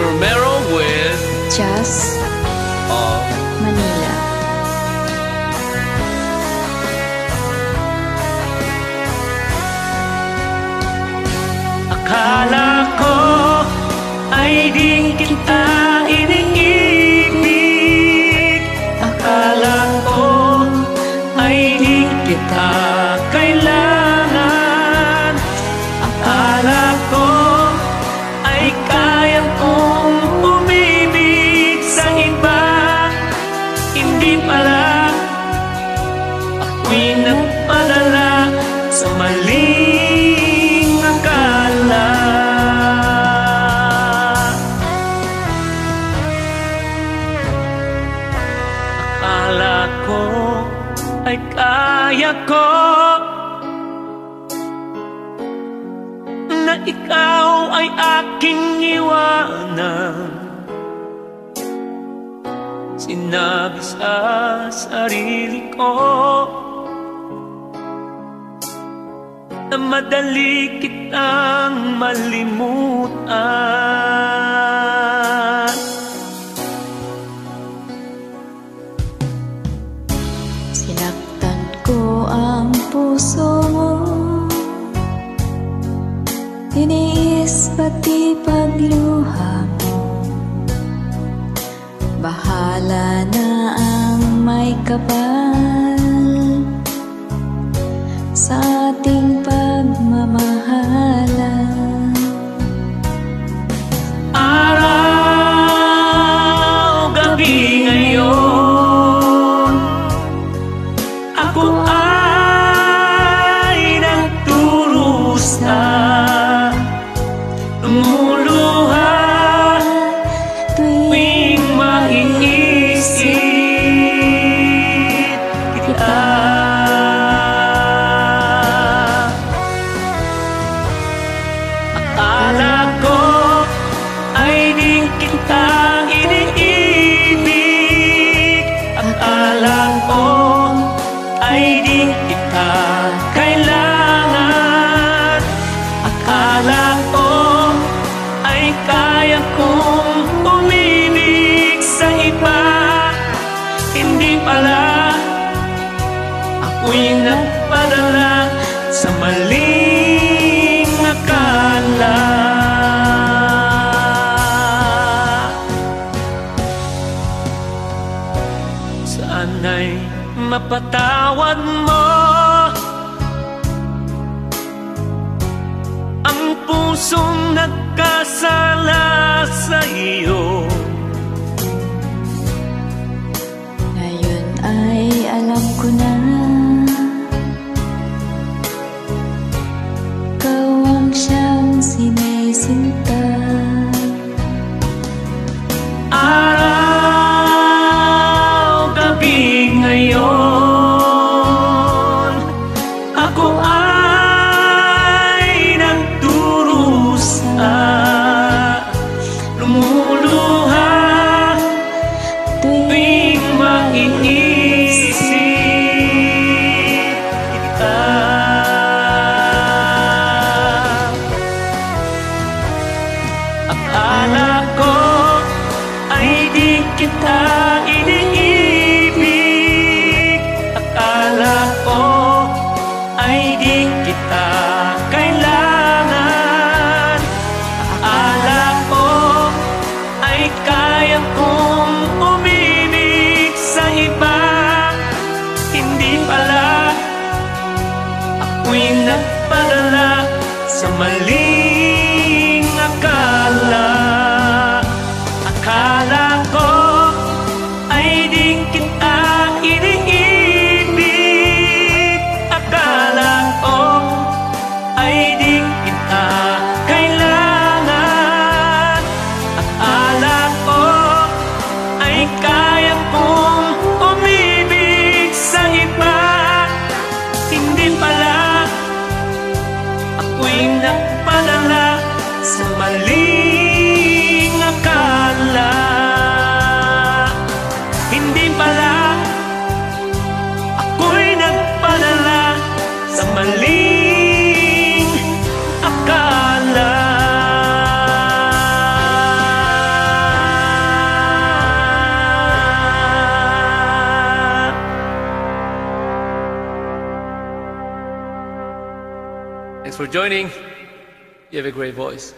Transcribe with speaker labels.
Speaker 1: Romero with
Speaker 2: Jazz
Speaker 1: of
Speaker 2: Manila.
Speaker 3: Akala ko ay di kita iniibig. Akala ko ay di kita kailangan. Akala ko ay kaya kong umibig sa iba. Hindi pala, ako'y nagpadala sa maling akala. Akala ko ay kaya ko na ikaw ay aking iwanan. Sinabi sa sarili ko na madali kitang malimutan.
Speaker 2: Sinaktan ko ang puso mo, tiniis pati pagluha mo. Bahala na ang may kapal sa ating pagmamahalan.
Speaker 3: Araw, gabi ngayon, ako ay nagdurusa, lumuluha tuwing maiisip kita. Akala ko ay di kita iniibig. Akala ko ay di kita kailangan. Akala ko ay kaya kong umibig sa iba. Hindi pala, ako'y nagpadala sa maling akala. Sana'y mapatawad mo ang pusong nagkasala sa iyo.
Speaker 2: Ngayon ay alam ko na, ikaw ang siyang sinisinta.
Speaker 3: Araw, gabi ngayon, ako ay nagdurusa, lumuluha tuwing maiisip kita. Akala ko ay di kita iniibig. Akala ko ay di kita kailangan. Akala ko ay kaya kong umibig sa iba. Hindi pala, ako'y nagpadala sa maling akala. Akala ko ay di kita iniibig. Akala ko ay di kita kailangan. Akala ko ay kaya kong umibig sa iba. Hindi pala, ako'y nagpadala
Speaker 1: for joining. You have a great voice.